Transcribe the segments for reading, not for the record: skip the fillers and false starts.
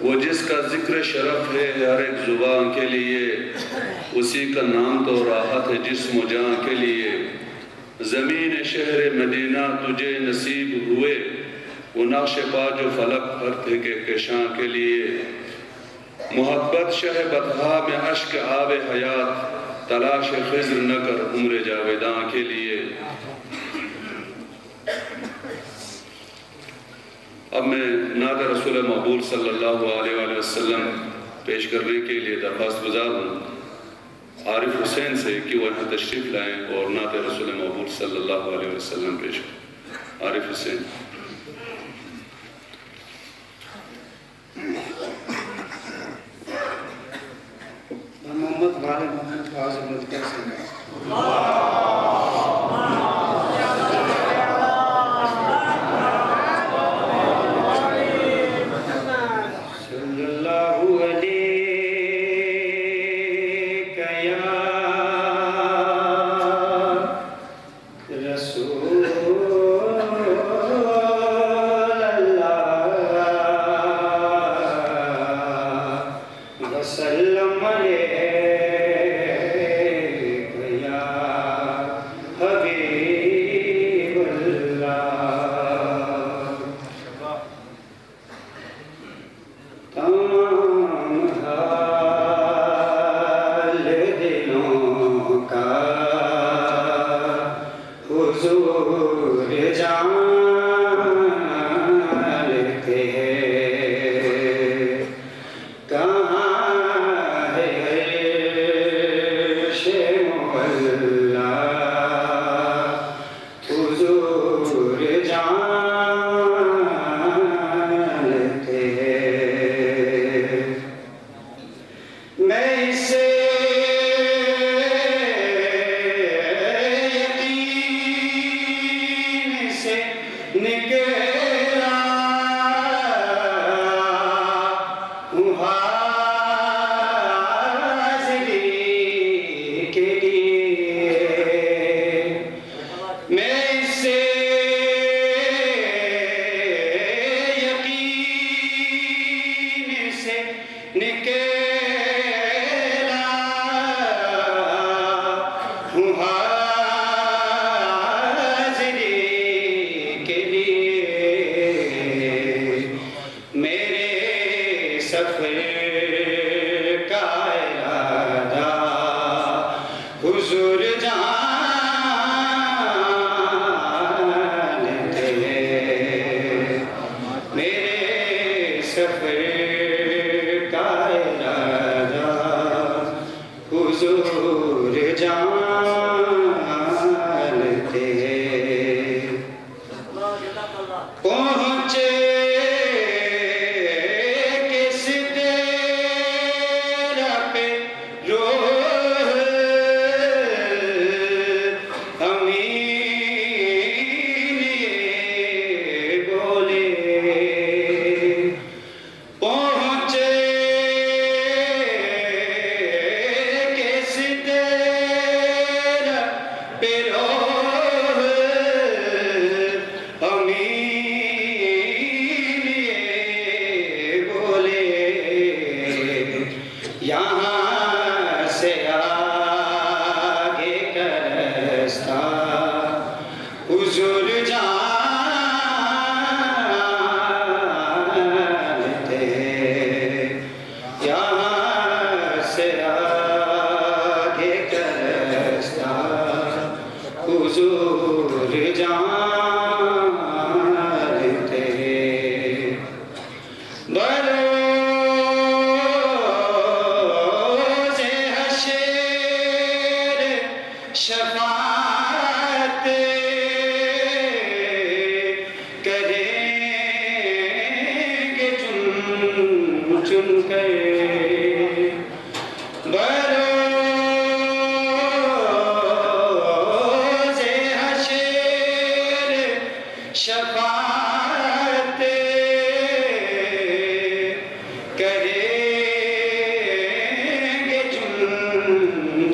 وہ جس کا ذکر شرف ہے ہر ایک زبان کے لیے، اسی کا نام تو راحت ہے جسم و جان کے لیے۔ زمین شہر مدینہ تجھے نصیب ہوئے، وہ نقش پا جو فلک پر تھے کہ کشاں کے لیے۔ محبت شہ بطحا میں اشک آب حیات، تلاش خضر نہ کر عمر جاویداں کے لیے۔ اب میں نعت رسول مقبول صلی اللہ علیہ وآلہ وسلم پیش کرنے کے لیے درخواست گزار ہوں عارف حسین سے کہ وہ یہاں تشریف لائیں اور نعت رسول مقبول صلی اللہ علیہ وسلم پیش کریں۔ عارف حسین۔ محمد والے محمد عظیم القاسم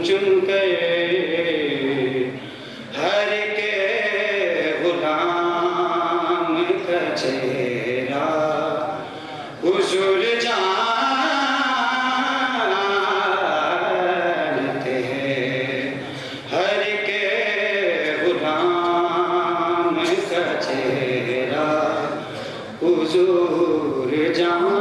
چن کر حضور جہاں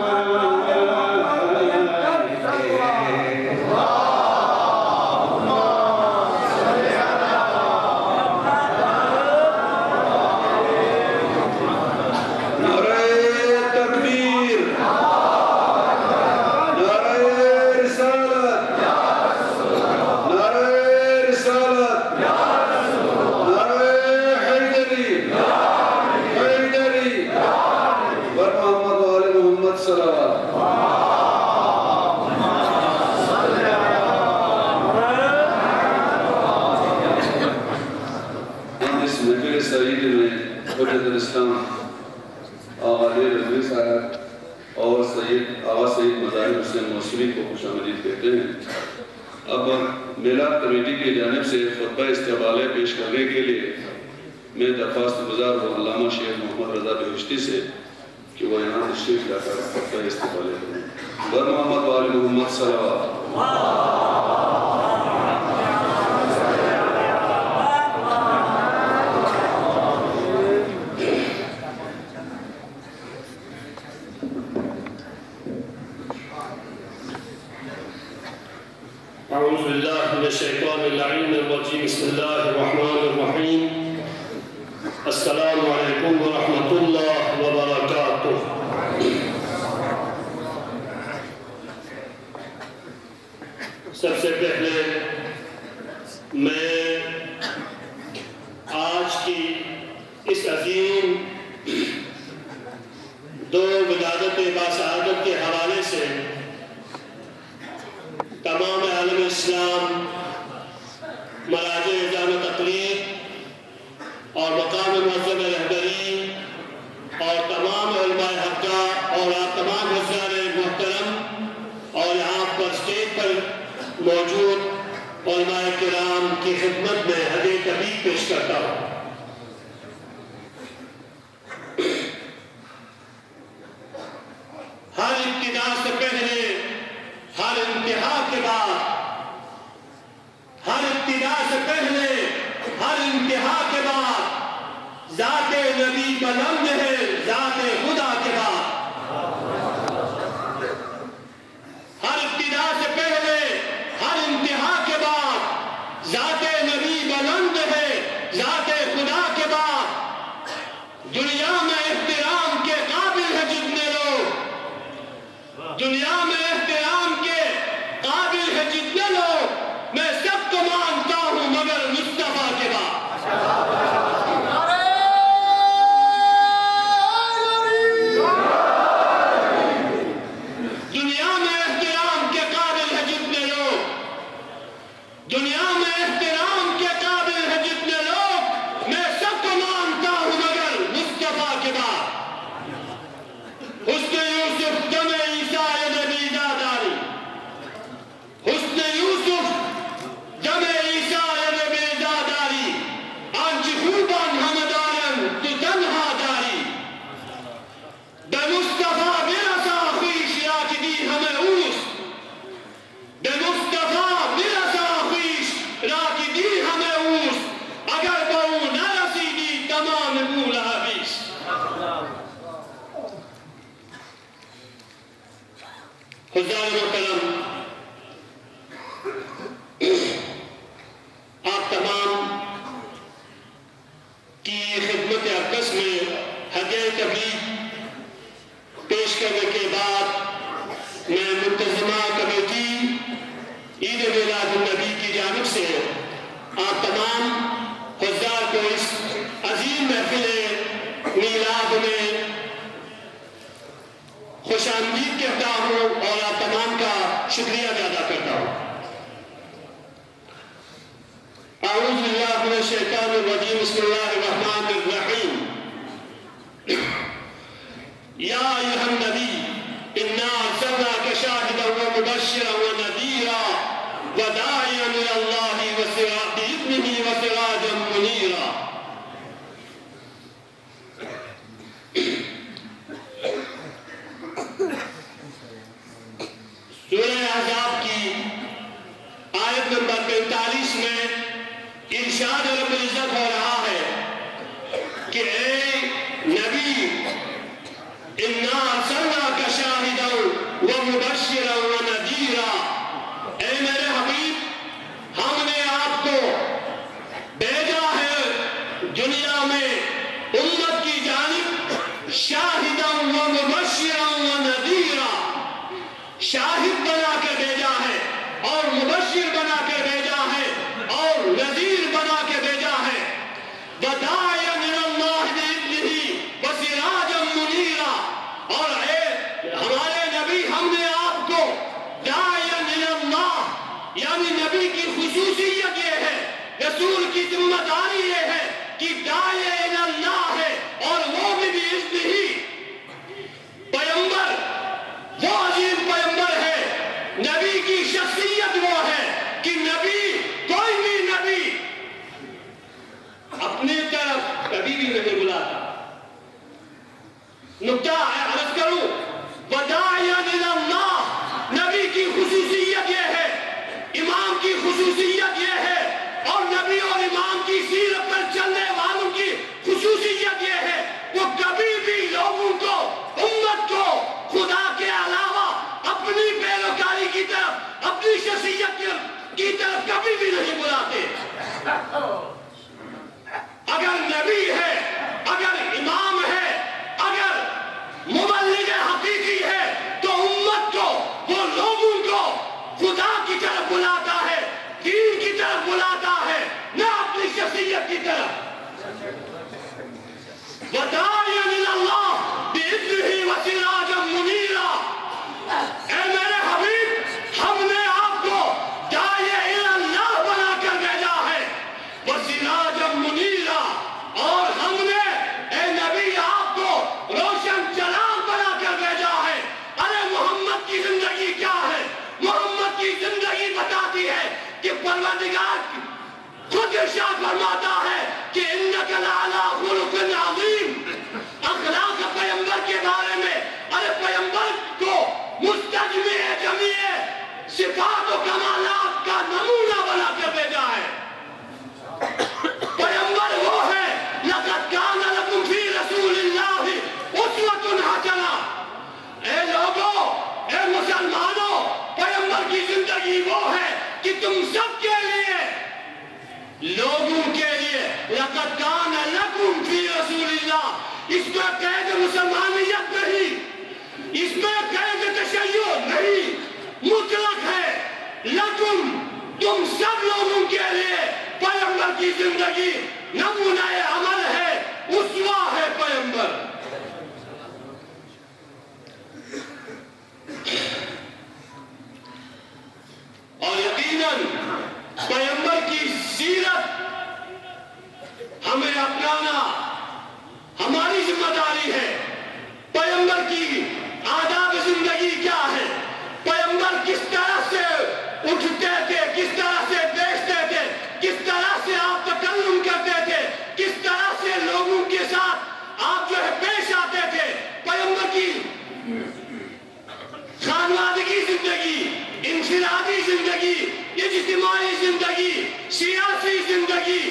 اعوذ باللہ من الشیطان اللعین الرجیم بسم اللہ الرحمن الرحیم السلام علیکم ورحمۃ اللہ وبرکاتہ۔ سب سے پہلے میں آج کی اس عظیم دو ولادت باسعادت کے حوالے سے تمام عالم اسلام، مراجع اعزام تقلید اور مقام معظم رہبری اور تمام علماء حقہ اور آپ تمام حضرات محترم اور یہاں پر اسٹیج پر موجود علماء کرام کی خدمت میں ہدیہ تبریک پیش کرتا ہوں۔ ہر ابتدا سے پہلے، ہر انتہا کے بعد، ہر ابتدا سے پہلے، ہر انتہا کے بعد ذات نبی بلند ہے، ذات خدا کے بعد۔ ہر ابتدا سے پہلے، ہر انتہا کے بعد ذات نبی بلند ہے، ذات خدا کے بعد۔ دنیا میں احترام کے قابل ہے جتنے لوگ، دنیا میں احترام کے قابل ہے جتنے لوگ، میں سب کو مانتا ہوں مگر مصطفیٰ کے بعد۔ دنیا میں احترام کے قابل ہے جتنے لوگ، دنیا میں احترام کے قابل ہے جتنے لوگ، میں سب کو مانتا ہوں مگر مصطفیٰ کے بعد۔ حسن یوسف دم عیسیٰ نبی زاداری، حسن یوسف دم عیسیٰ نبی زاداری، آنچ خوبان ہمدارن تو تنہا داری۔ بے مصطفیٰ برسا خویش را کہ دی ہمیں اوس، بے مصطفیٰ برسا خویش را کہ دی ہمیں اوس، اگر بہو نہ رسیدی تمام مولا حبیس۔ حضرات محترم، آپ تمام کی خدمت اقدس میں ہدیہ تبریک پیش کرنے کے بعد میں منتظمہ کمیٹی عید میلاد النبی کی جانب سے آپ تمام حضرات کو اس عظیم محفل میلاد میں خوش آمدید کہتا ہوں اور آپ تمام کا شکریہ ادا کرتا ہوں۔ اعوذ باللہ من الشیطان الرجیم بسم اللہ الرحمن الرحیم۔ یا ایھا النبی انا ارسلناک شاہدا ومبشرا ونذیرا وداعیا الی اللہ بإذنہ وسراجا منیرا۔ سورہ احزاب کی آیت نمبر 45 میں ارشاد رب العزت ہو رہا ہے میں امت کی جانب شاہداً و مبشراً و نذیرا، شاہد بنا کر بھیجا ہے اور مبشر بنا کر بھیجا ہے اور نذیر بنا کے بھیجا ہے۔ وَدَاعِيًا إِلَى اللَّهِ بِإِذْنِهِ وَسِرَاجًا مُنِيرًا، اور اے ہمارے نبی ہم نے آپ کو داعِيًا إِلَى اللَّهِ، یعنی نبی کی خصوصیت یہ ہے، رسول کی ذمہ داری یہ ہے کہ داعِيًا إِلَى اللَّهِ ہے، اور وہ بھی بِإِذْنِهِ۔ پیغمبر وہ عظیم پیغمبر ہے، نبی کی شخصیت وہ ہے کہ نبی، کوئی بھی نبی اپنے طرف کبھی بھی نہیں بلاتا۔ نکتہ عرض کروں، وَدَاعِيًا إِلَى اللَّهِ، نبی کی خصوصیت یہ ہے، امام کی خصوصیت یہ ہے، اور نبی اور امام کی سیرت پر چلنے والوں کی خصوصیت یہ ہے، وہ کبھی بھی لوگوں کو، امت کو خدا کے علاوہ اپنی پیروکاری کی طرف، اپنی شخصیت کی طرف کبھی بھی نہیں بلاتے۔ اگر نبی ہے، اگر امام ہے، اگر مبلغ حقیقی ہے، تو امت کو، وہ لوگوں کو خدا کی طرف بلاتا ہے، دین کی طرف بلاتا ہے، نہ اپنی شخصیت کی طرف۔ وَدَاعِيًا إِلَى اللَّهِ بِإِذْنِهِ وَسِرَاجًا مُنِيرًا، اے میرے حبیب، ہم نے آپ کو داعِيًا إِلَى اللَّهِ بنا کر بھیجا ہے، وَسِرَاجًا مُنِيرًا، اور ہم نے اے نبی آپ کو روشن چراغ بنا کر بھیجا ہے۔ ارے محمد کی زندگی کیا ہے؟ محمد کی زندگی بتاتی ہے کہ پروردگار خود ارشاد فرماتا ہے کہ اِنَّكَ لَعَلَىٰ خُلُقٍ عَظِيمٍ، اخلاق پیغمبر کے بارے میں، ارے پیغمبر کو مستجمع جمیع صفات و کمالات کا نمونہ بنا کر بھیجا ہے۔ پیغمبر وہ ہے، لَقَدْ كَانَ لَكُمْ فِي رَسُولِ اللَّهِ أُسْوَةٌ حَسَنَةٌ، اے لوگوں، اے مسلمانوں، پیغمبر کی زندگی وہ ہے کہ تم سب کے لیے، لوگوں کے لیے، لَقَدْ كَانَ لَكُمْ فِي رَسُولِ اللَّهِ، اس میں قید مسلمانیت نہیں، اس میں قید تشیع نہیں، مطلق ہے، لَكُمْ، تم سب لوگوں کے لیے پیغمبر کی زندگی نمونہ عمل ہے، اسوہ ہے پیغمبر۔ اور یقیناً پیغمبر کی سیرت ہمیں اپنانا ہماری ذمہ داری ہے۔ پیغمبر کی آداب زندگی کیا ہے؟ پیغمبر کس طرح سے اٹھتے تھے، کس طرح سے بیٹھتے تھے، کس طرح سے آپ تکلم کرتے تھے، کس طرح سے لوگوں کے ساتھ آپ جو ہے پیش آتے تھے۔ پیغمبر کی خانوادگی زندگی، انفرادی زندگی، اجتماعی زندگی، سیاسی زندگی،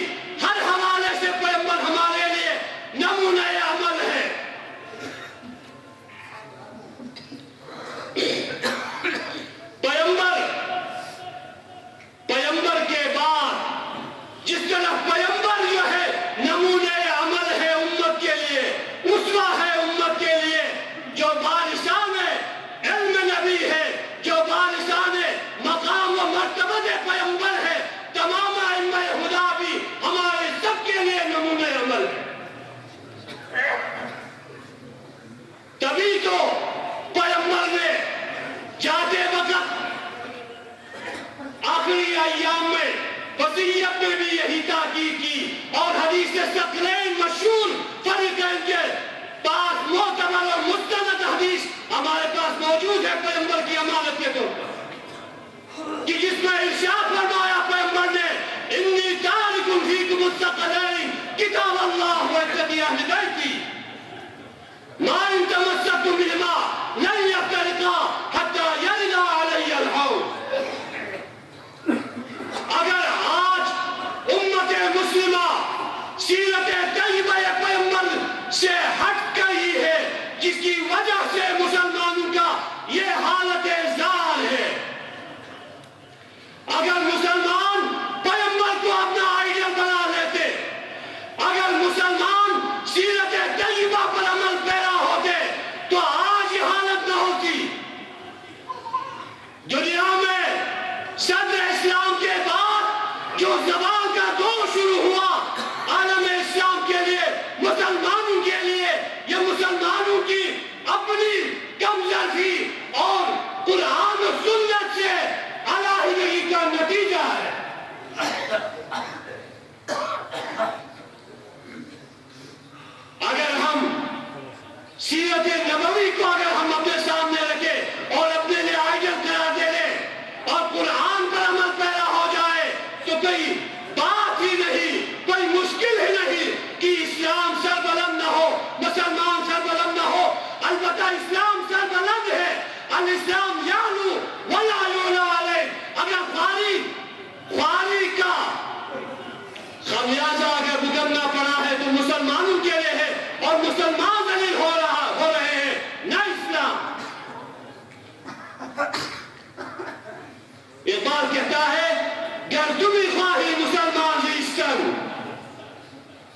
ہر حوالے سے پیغمبر ہمارے لیے نمونہ عمل ہے۔ پیغمبر کے بعد جس طرح پیغمبر جو ہے نمونہ عمل ہے امت کے لیے، اسوہ ہے امت کے لیے، جو بارشان علم نبی ہے، جو بارشان مقام و مرتبہ پیغمبر ہے، تمام ائمہ خدا بھی ہمارے سب کے لیے نمونہ عمل ہے۔ تبھی تو پیغمبر نے جاتے وقت آخری ایام میں وصیت میں بھی یہی تاکید کی، اور حدیث ثقلین مشہور فریقین کے پاس معتبر اور مستند حدیث ہمارے پاس موجود ہے پیغمبر کی امانت کے طور پر، کہ جس میں ارشاد فرمایا پیغمبر نے، انی تارک فیکم الثقلین کتاب اللہ و سنت اہل بیتی، ما ان تمسکتم بہما لن یفترقا حتی یرد علی الحوض۔ اگر آج امت مسلمہ سیرت طیبہ پیغمبر سے ہٹ گئی ہے، جس کی وجہ سے مسلمانوں کا یہ حالت زار ہے، اگر مسلمان پیغمبر کو اپنا آئیڈیل بنا لیتے، اگر مسلمان اپنی کمزوری اور قرآن و سنت سے علیحدگی کا نتیجہ ہے۔ اگر ہم سیرت نبوی کو اگر ہم اپنے سامنے رکھیں اور اپنے لیے آئیڈل قرار دے لیں اور قرآن پر عمل پیدا ہو جائے تو کوئی بات ہی نہیں، کوئی مشکل ہی نہیں کہ اسلام سربلند نہ ہو، مسلمان سربلند نہ ہو۔ البتہ اسلام سربلند ہے، الاسلام یعلو ولا یعلی علیہ۔ اگر خواری کا خمیازہ اگر بھگتنا پڑا ہے تو مسلمانوں کے لیے ہے اور مسلمان ذلیل ہو رہے ہیں، نہ اسلام۔ اقبال کہتا ہے گر تمہیں خواہی مسلمان زیستن،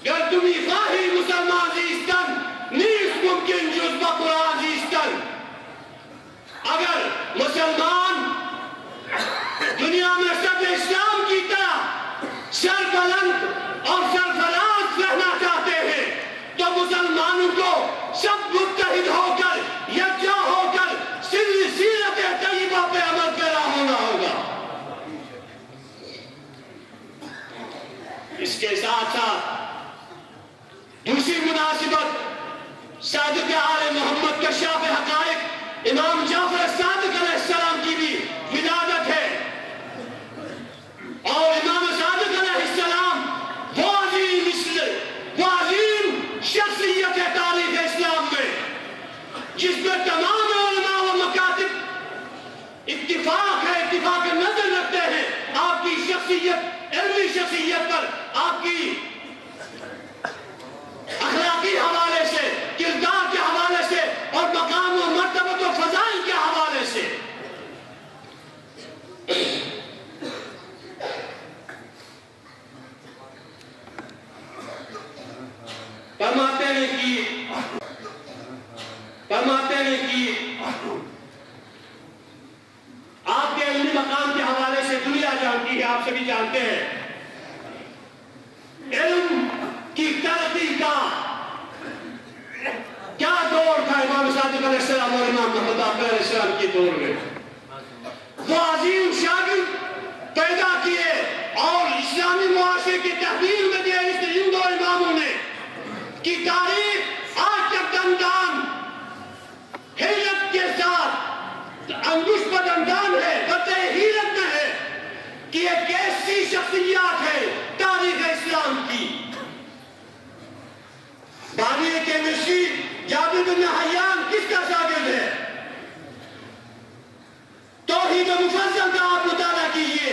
گر تمہیں خواہی مسلمان زیستن، نیست ممکن جز بقرآن زیستن۔ اگر مسلمان دنیا میں سب اسلام کی طرح سربلند اور سرفراز رہنا چاہتے ہیں تو مسلمانوں کو سب متحد ہو کر یکجا ہو کر سیرت طیبہ پہ عمل پیرا ہونا ہوگا۔ اس کے ساتھ ساتھ دوسری مناسبت صادق آل محمد کشاف حقائق امام جعفر صادق علیہ السلام کی بھی ولادت ہے، اور امام صادق علیہ السلام وہ عظیم شخصیت ہے تاریخ اسلام میں جس میں تمام علماء و مکاتب اتفاق نظر رکھتے ہیں آپ کی شخصیت، علمی شخصیت پر، آپ کی اخلاقی حوالے سے، کردار کے حوالے سے اور مقام و مرتبت و فضائل کے حوالے سے۔ فرماتے ہیں کہ آپ کے علمی مقام کے حوالے سے دنیا جانتی ہے، آپ سبھی جانتے ہیں، علم کی ترقی کا کیا دور تھا امام صادق علیہ السلام اور امام محمد باقر علیہ السلام کی دور میں۔ وہ عظیم شاگرد پیدا کیے اور اسلامی معاشرے کی تحویل میں دیا ان دو اماموں نے کی تاریخ آج تک دندان حیرت کے ساتھ انگوش پر دندان ہے، بطے حیرت میں ہے کہ یہ کیسی شخصیات ہے تاریخ اسلام کی۔ بانی کیمسٹری جابر بن حیان کس کا شاگرد ہے؟ توحید و مفصل کا آپ مطالعہ کیجئے،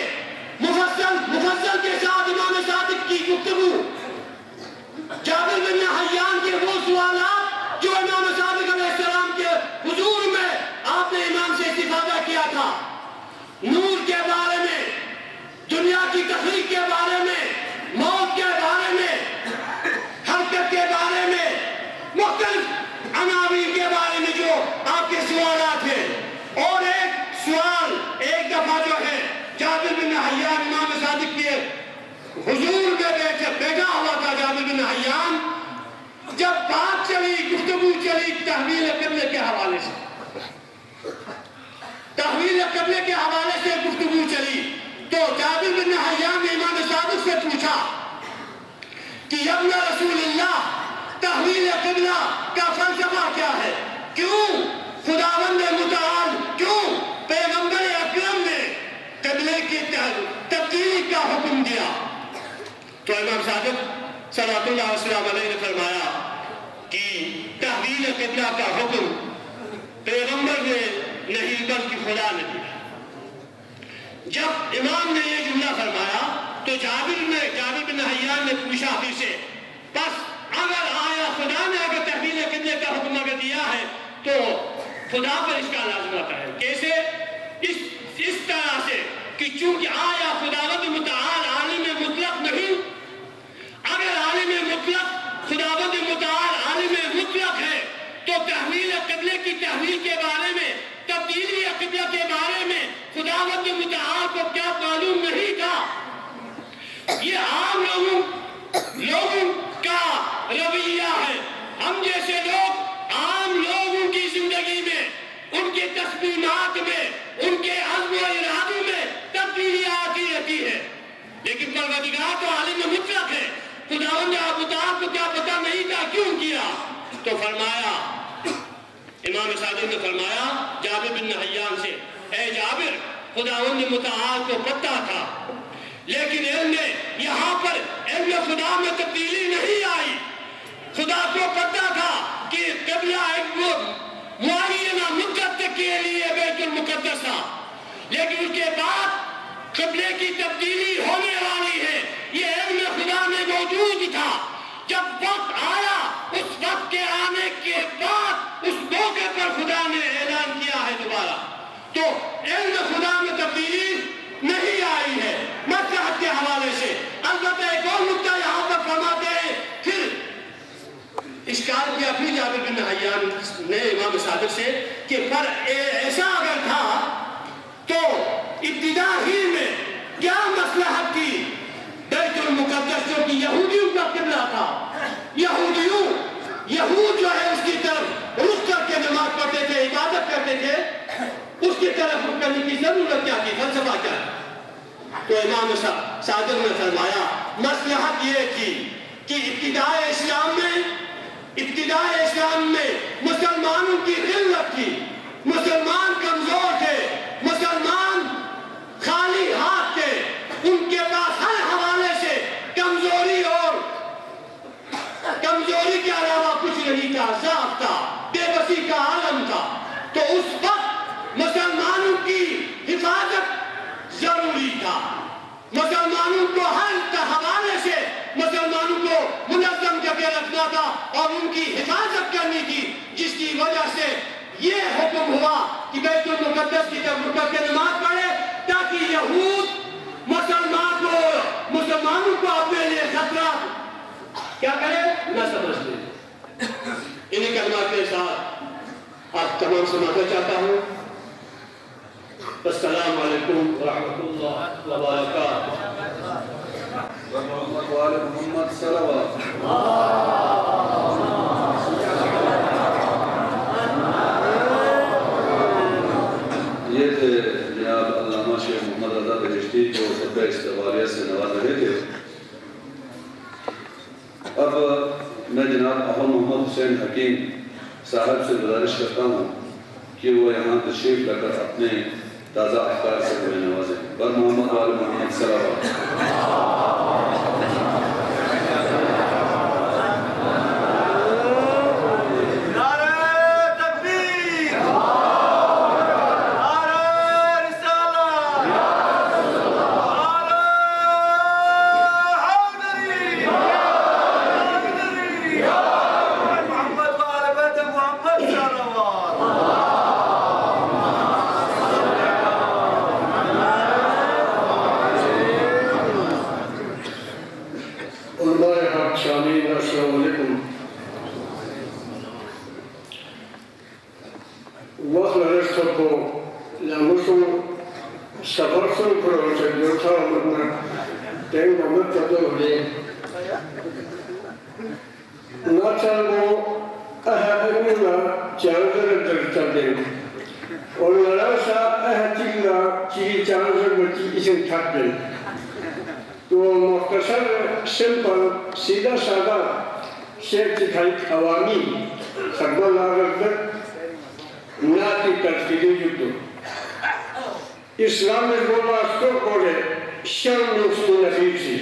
مفصل کے ساتھ امام صادق کی گفتگو، جابر بن حیان کے وہ سوالات جو امام صادق علیہ السلام کے حضور میں آپ نے امام سے استفادہ کیا تھا، نور کے بارے میں، دنیا کی تخلیق کے بارے میں، موت کے بارے میں، حرکت کے بارے میں، مختلف عناوین کے بارے میں جو آپ کے سوالات ہیں۔ اور ایک سوال ایک دفعہ جو ہے جابر بن حیان امام صادق کے حضور میں بیٹھا ہوا تھا، جابر بن حیان، جب بات چلی، گفتگو چلی تحویل قبلے کے حوالے سے، تحویل قبلے کے حوالے سے گفتگو چلی تو جابر بن حیان نے امام صادق سے پوچھا کہ ابن رسول اللہ تحویل قبلہ کا فلسفہ کیا ہے؟ کیوں خداوند متعال، کیوں پیغمبر اکرم نے قبلے کی تبدیلی کا حکم دیا؟ تو امام صادق صلوات اللہ وسلم علیہ نے فرمایا کہ تحویل قبلہ کا حکم پیغمبر نے نہیں بلکہ خدا نے دیا۔ جب امام نے یہ جملہ فرمایا تو جابر بن حیان نے پوچھا پھر سے، بس اگر آیا خدا نے اگر تحویل قبلے کا حکم اگر دیا ہے تو خدا پر اس کا لازم آتا ہے۔ کیسے؟ اس طرح سے کہ چونکہ آیا خداوند متعال عالم مطلق نہیں، اگر عالم مطلق خداوند متعال عالم مطلق ہے تو تحویل قبلے کی تحویل کے بارے میں، تبدیلی قبلہ کے بارے میں خداوند متعال کو کیا معلوم نہیں تھا؟ یہ عام لوگوں کا رویہ ہے۔ ہم جیسے لوگ عام لوگوں کی زندگی تو فرمایا امام صادق نے فرمایا جابر بن حیان سے اے جابر خداوند متعال کو پتہ تھا لیکن علم یہاں پر علم خدا میں تبدیلی نہیں آئی خدا کو پتہ تھا کہ قبلہ ایک معینہ مدت کے لیے بیت المقدس تھا لیکن اس کے بعد قبلے کی تبدیلی ہونے والی ہے یہ علم خدا میں موجود تھا جب وقت آیا اس وقت کے آنے کے بعد اس موقع پر خدا نے اعلان کیا ہے دوبارہ تو علم خدا میں تبدیلی نہیں آئی ہے مصلحت کے حوالے سے البتہ ایک اور نکتہ یہاں پر فرماتے ہیں پھر اشکال کیا پھر جابر بن حیان نے امام صادق سے کہ پر ایسا اگر تھا تو ابتدا ہی میں کیا مصلحت کی بیت المقدس جو کہ یہودیوں کا قبلہ تھا یہود جو ہے اس کی طرف رخ کر کے نماز پڑھتے تھے عبادت کرتے تھے اس کی طرف رخ کرنے کی ضرورت کیا تھی فلسفہ کیا تو امام صادق نے فرمایا مصلحت یہ تھی کہ ابتدائے اسلام میں مسلمانوں کی قلت تھی مسلمان کمزور تھے مسلمان خالی ہاتھ تھے ان کے پاس ہر حوالے سے کمزوری کے علاوہ کچھ نہیں تھا ضعف تھا بے بسی کا عالم تھا تو اس وقت مسلمانوں کی حفاظت ضروری تھا مسلمانوں کو ہر حوالے سے مسلمانوں کو منظم کر کے رکھنا تھا اور ان کی حفاظت کرنی تھی جس کی وجہ سے یہ حکم ہوا کہ بیت المقدس کی طرف رک کر کے نماز پڑھے تاکہ یہود مسلمانوں کو اپنے لیے خطرہ کیا کرے نہ سمجھ لیں انہیں کلمات کے ساتھ آپ تمام سماعت چاہتا ہوں السلام علیکم ورحمۃ اللہ وبرکاتہ محمد صلوات یہ تھے جناب علامہ شیخ محمد رضا بہشتی جو خطبہ استقبالیہ سے نواز رہے تھے اب میں جناب احمد محمد حسین حکیم صاحب سے گزارش کرتا ہوں کہ وہ یہاں تشریف لا کر اپنے تازہ افکار سے ہمیں نوازیں بر محمد وآل محمد صلوات تو مختصر سمپل سیدھا سادہ شیخ دکھائی عوامی خدمہ لاغت ناتی ترسیدی جدو اسلام بولا اسکو کورے شرم نفسی نفیسی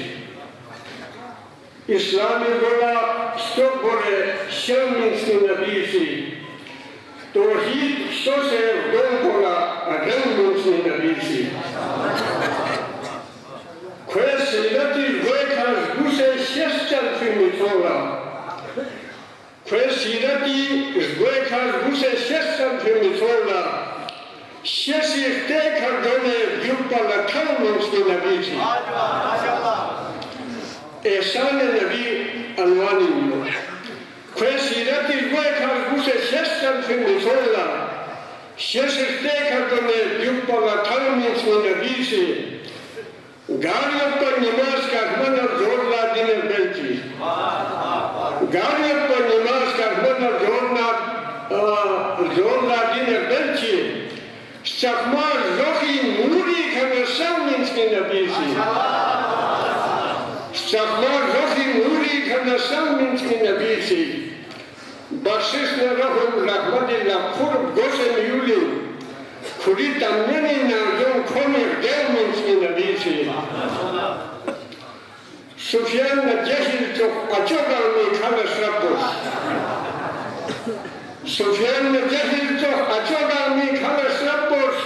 اسلام بولا اسکو کورے شرم نفسی نفیسی توحید سو سے دون بولا رنگ نفسی نفیسی Questi dati guse šestan primitora. Questi dati guse šestan primitora. Šesti tekar done vjupala kalmonski nabici. Esane nabi anvanimo. Questi dati guse šestan primitora. Šesti tekar done vjupala kalmonski nabici. گاڑیوں پر نماز کا منر زور لا دینے بلچی گاڑیوں پر نماز کا منر زور لا دینے بلچی سخما زخی موری کھنے سامنس کی نبی سی سخما زخی موری کھنے سامنس کی نبی سی بس sesne rahum rahmatillah kurb gosem yuli kuri tamneni nazon komir gelmins in nabisi Sufyan cehil çok açogalmi khalas rabbus Sufyan cehil çok açogalmi khalas rabbus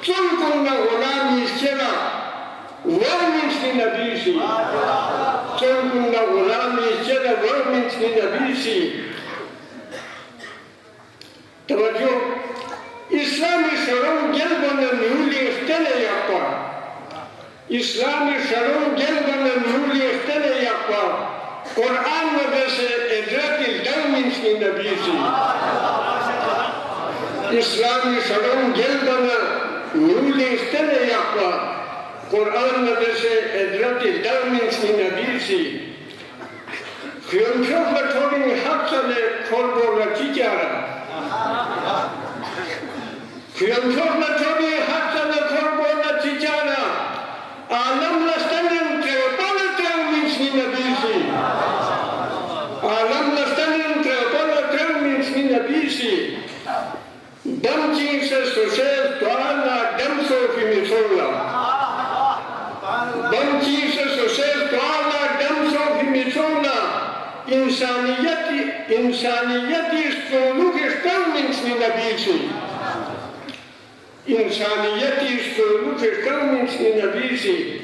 Çolkunla gulami sera vermins in nabisi Çolkunla gulami sera vermins in nabisi Tavacı İslami şarun gel bana mühürli istene yapar. İslami şarun gel bana mühürli istene yapar. Kur'an medrese edretil devminsin nebisi. İslami şarun gel bana mühürli istene yapar. Kur'an medrese edretil devminsin nebisi. Kıyımşokla çoğun hapsale korborla ticara. Kıyımşokla çoğun hapsale korborla ticara. Alamla senin trepala devminsin nebisi. Alamla senin trepala devminsin nebisi. Damci se suses doğala damsofi misola. Damci se suses doğala damsofi misola. İnsaniyeti üstünlük istenminsin nebisi. İnsaniyeti üstünlük istenminsin nebisi.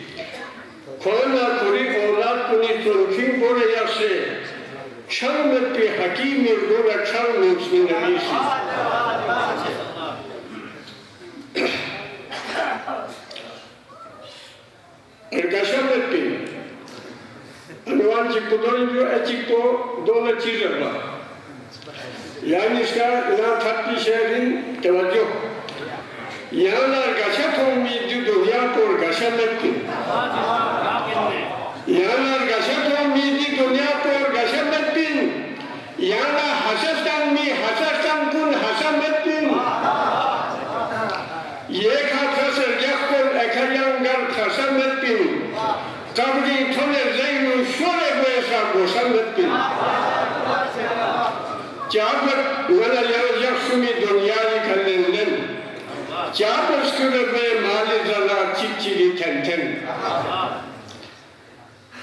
Koyla kuri oğlat kuni turkin buraya se. Çalmet bir hakimir dola çalminsin nebisi. Ergaşamet bin. Anuan çıktı dolayınca açıktı dola çizirler. Yani işte ilan tatlı şehrin tevaccüh. Yağlar gaşat olmaydı dünya por gaşamet bin. Yağlar gaşat olmaydı dünya por gaşamet bin. Yağlar hasastan mi hasastan kun hasamet bin. Yek hatasır yakkol ekayangar hasamet bin. Kabri toner zeynu şöyle böylese boşanmet bin. Çağır bana yaksumi dünyayı kalenden. Çağır skürü be mali zala çiftçili tenten.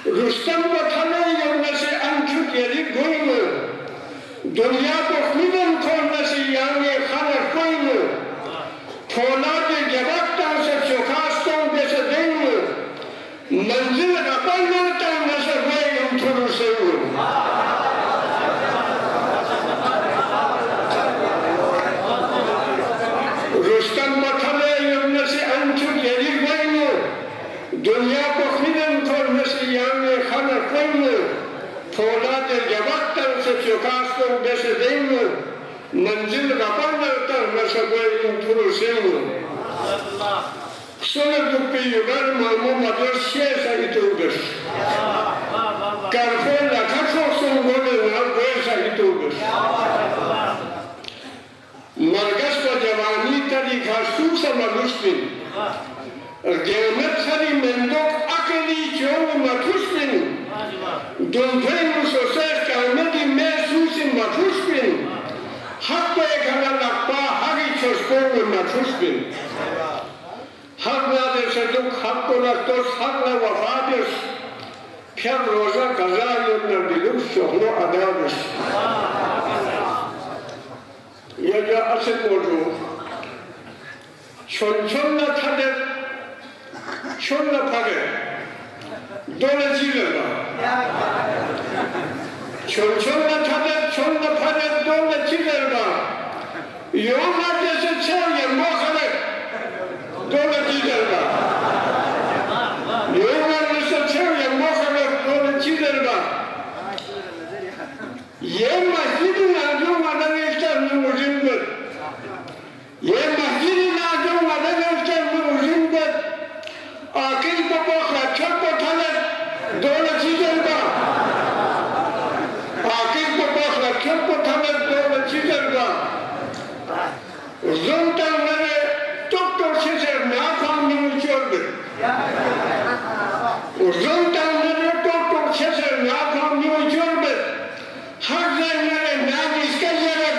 Rüstem vatanı yolnası ankut yeri koymu. Dünya bokmiden kornası yani hanar koymu. Poğladı cevaptan se çokaston dese deymu. Manzil rapanlardan nasıl koyum turusayım. Rüstem Batı'ya yolnası ankut yeri koymu. Dünya bokmiden kornası yani hanar koymu. Poğladı cevaptan se çokaston dese deymu. Manzil rapanlardan nasıl koyum turusayım. Sonra dukpi yugar mamu madar şiyasa itugas. Karfon lakakso sungole na goysa itugas. Margas pa javani tari khasusa malusmin. Geomet sari mendok akali çoğu matusmin. Dondrenu soses kavmeti mesusin matusmin. Hakpa ekana lakpa hagi çosponu matusmin. Hakla deseduk, hakla dost, hakla vafadız. Piyar roza kaza yollar bilur, şohlu adadız. Yaca asit mocu. Çonla tadır, çonla padır. Dole çizirler. Çonla tadır, çonla padır, dole çizirler. Yollar desed sevye muhakkak. Dola çizirler. Yollarınızda çevre muhakkak dola çizirler. Ye masjidin azamadan işlerini uzundur. Ye masjidin azamadan işlerini uzundur. Akıl babakla çok batanır dola çizirler. Akıl babakla çok batanır dola çizirler. Zontanları doktor sezer ne yapamını uçuyordur. Uzun tanrıları doktor sezer ne yapamını uçuyordur. Haklarları namuska yere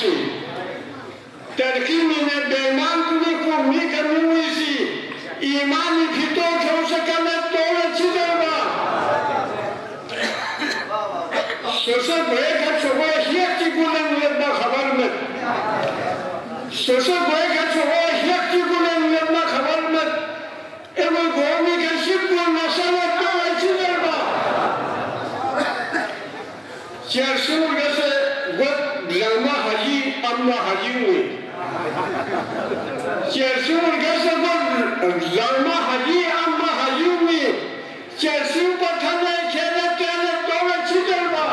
سی ترقیمی نے بیمان کنی کو maker موئی سی ایمانی پھیتو کھو سکلت دولت سی Darbar saucer بھائی کا چھوڑا hack چی گولن لدنا خبر مت سوسر بھائی کا چھوڑا ہیک چی گولن لدنا خبر مت ایمو گومی کا شب کو نسلت دولت سی دربا چیرسور گسے گوت لما حجی اما حجی ہوئی چیرسور گسے گوت لما حجی اما حجی ہوئی چیرسور پتھنے کھیلت کھیلت دولت سی دربا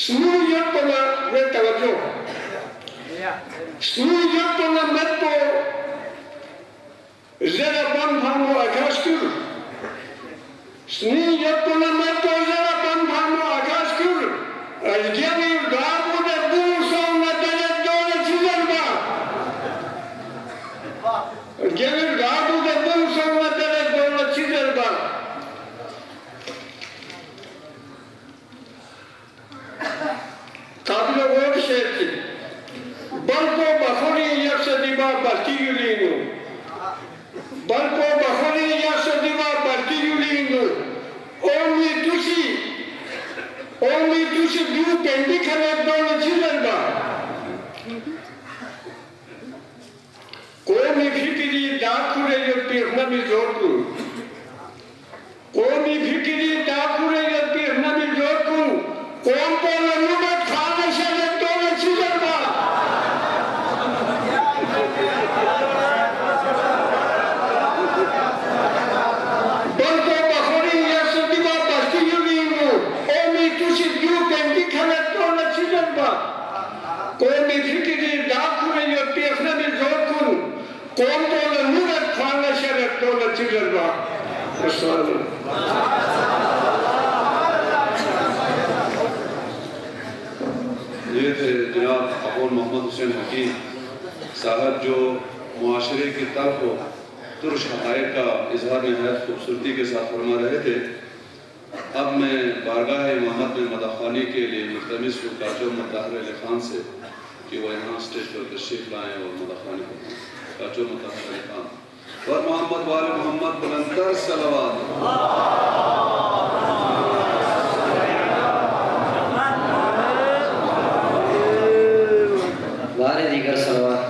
سنو یک پنا وہ توجہ سنو یک پنا مت کو ذرا بن بھانو اگاس کر سنو یک پنا مت کو ذرا بن بھانو اگاس کر الگیانی دعابو دے بوسا ندلت دولت سی دربا الگیانی دعابو دے بوسا ندلت دولت سی دربا قابل غور شہر کی بلکو بخوری یک صدیبہ برتی یلینو بلکو بخوری یک صدیبہ برتی یلینو اومی توسی بیو پینڈی کھلت دولت سی دربا قومی فکری داکھورے جو پیغمہ بھی زور کو قومی فکری داکھورے جو پیغمہ بھی زور کو قوم کو لنوبت کھانے شدت دولت سی دربا بلکو بخوری یا صدیبہ بستی یلینو اومی توسی بیو پینڈی کھلت دولت سی دربا قومی فکری داکھورے جو پیغمہ بھی زور کو قوم کو لنوبت کھانے شدت دولت سی دربا یہ تھے جناب اخوان محمد حسین حکیم صاحب جو معاشرے کی طرف و ترش حقائق کا اظہار نہایت خوبصورتی کے ساتھ فرما رہے تھے. اب میں بارگاہ امامت میں مداخوانی کے لیے ملتمس ہوں کاچو مطہر علی خان سے کہ وہ یہاں سٹیج پر تشریف لائیں اور مداخوانی کریں. کاچو مطہر علی خان اور محمد وال محمد بلندر صلوات. بارے دیگر صلوات.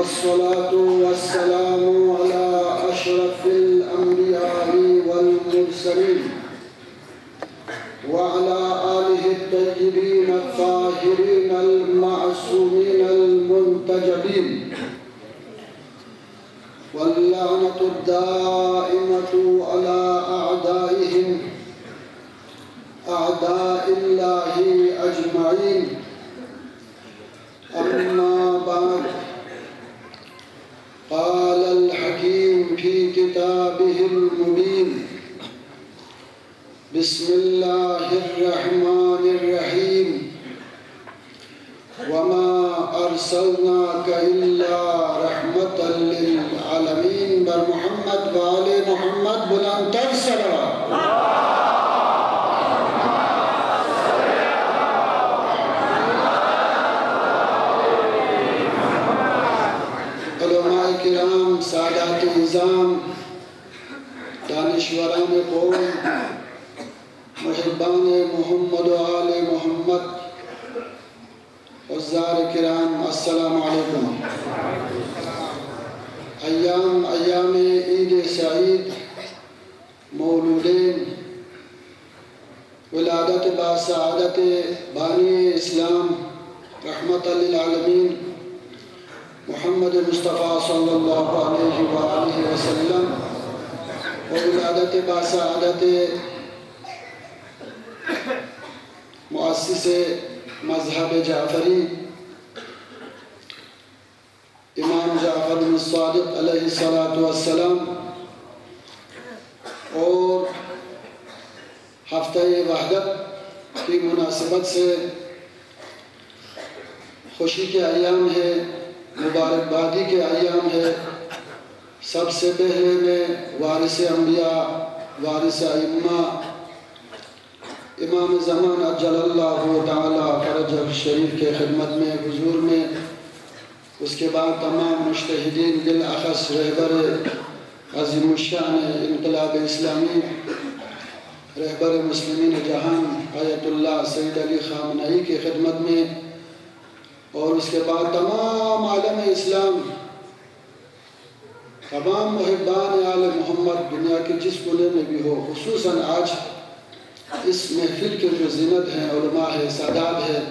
والصلاة والسلام على أشرف الأنبياء المرسلين وعلى آله الطيبين الطاهرين المعصومين المنتجبين واللعنة الدائمة على أعدائهم أعداء الله أجمعين. أما بعد، قال الحكيم في كتابه المبين: بسم الله الرحمن الرحيم. وما أرسلناك إلا رحمة للعالمين. بر محمد وآل محمد بلندتر صلوات. علماء کرام، سادات نظام، دانشوران قوم، محبان محمد و آل محمد، عزار کرام، السلام علیکم. ایام عید سعید، مولودین، ولادت باسعادت بانی اسلام رحمت للعالمین محمد مصطفیٰ صلی اللہ علیہ وآلہ وسلم، وولادت باسعادت مؤسس مذہب جعفری امام جعفر بن الصادق علیہ السلام، اور ہفتہ وحدت کی مناسبت سے خوشی کے ایام ہے، مبارکبادی کے ایام ہے. سب سے پہلے میں وارث انبیاء، وارث ائمہ، امام زمان اجل اللہ تعالی فرجہ شریف کے خدمت میں، حضور میں، اس کے بعد تمام مجتہدین، بالاخص رہبر عظیم الشان انقلاب اسلامی، رہبر مسلمین جہان آیت اللہ سید علی خامنئی کی خدمت میں، اور اس کے بعد تمام عالم اسلام، تمام محبان آل محمد دنیا کے جس کونے میں بھی ہو، خصوصاً آج اس محفل کے جو زینت ہیں، علماء ہیں، سادات ہیں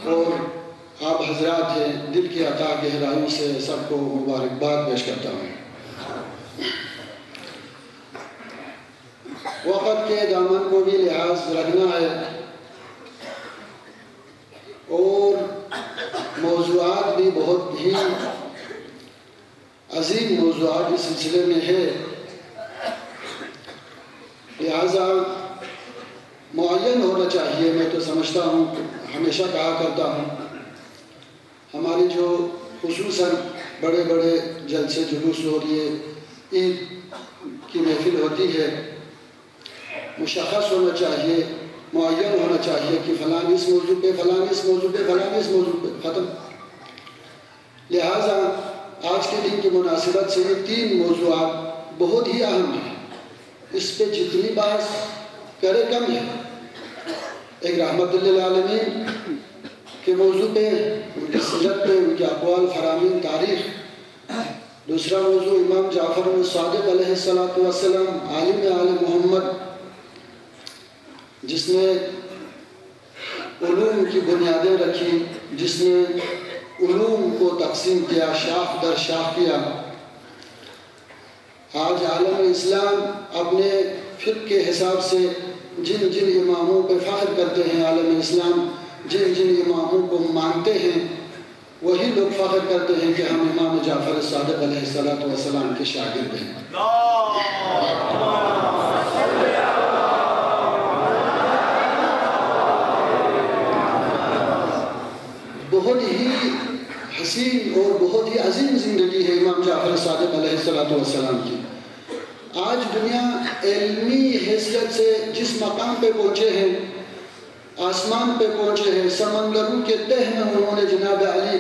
اور آپ حضرات ہیں، دل کی عطا گہرائیوں سے سب کو مبارکباد پیش کرتا ہوں. وقت کے دامن کو بھی لحاظ رکھنا ہے اور موضوعات بھی بہت ہی عظیم موضوعات اس سلسلے میں ہے، لہذا معین ہونا چاہیے. میں تو سمجھتا ہوں، ہمیشہ کہا کرتا ہوں، ہماری جو خصوصاً بڑے بڑے جلسے جلوس اور یہ عید کی محفل ہوتی ہے، مشخص ہونا چاہیے، معین ہونا چاہیے کہ فلان اس موضوع پہ، فلان اس موضوع پہ، فلان اس موضوع پہ، ختم. لہٰذا آج کے دن کی مناسبت سے یہ 3 موضوعات بہت ہی اہم ہیں. اس پہ جتنی بحث کرے کم ہے. ایک رحمت للعالمین کے موضوع پہ، ان کی سیرت پہ، ان کے اقوال، فرامین، تاریخ. دوسرا موضوع امام جعفر بن الصادق علیہ السلام، عالم آل محمد، جس نے علوم کی بنیادیں رکھی، جس نے علوم کو تقسیم کیا، شاخ در شاخ کیا. آج عالم اسلام اپنے فقہ کے حساب سے جن جن اماموں پہ فخر کرتے ہیں، عالم اسلام جن جن اماموں کو مانتے ہیں، وہی لوگ فخر کرتے ہیں کہ ہم امام جعفر الصادق علیہ السلام کے شاگرد ہیں. بہت ہی حسین اور بہت ہی عظیم زندگی ہے امام جعفر الصادق علیہ السلام کی. آج دنیا علمی حیثیت سے جس مقام پہ پہنچے ہیں، آسمان پہ پہنچے ہیں، سمندروں کے تہ میں انہوں نے جناب علی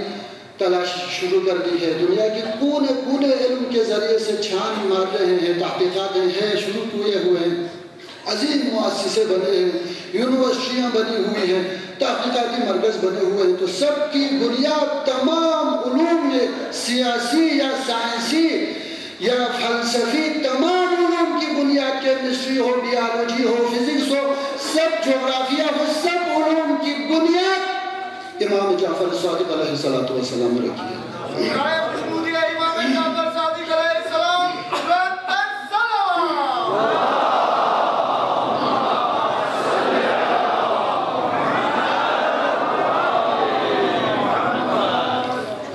تلاش شروع کر دی ہے. دنیا کے کونے کونے علم کے ذریعے سے چھان مار رہے ہیں، تحقیقات ہیں شروع ہوئے ہیں، عظیم مؤسسے بنے ہیں، یونیورسٹیاں بنی ہوئی ہیں، تحقیقاتی مرکز بنے ہوئے ہیں. تو سب کی بنیاد تمام علوم میں، سیاسی یا سائنسی یا فلسفی، تمام علوم کی بنیاد کیمسٹری ہو، طریقت، جغرافیہ، وہ سب علوم کی بنیاد امام جعفر صادق علیہ السلام نے رکھی ہے۔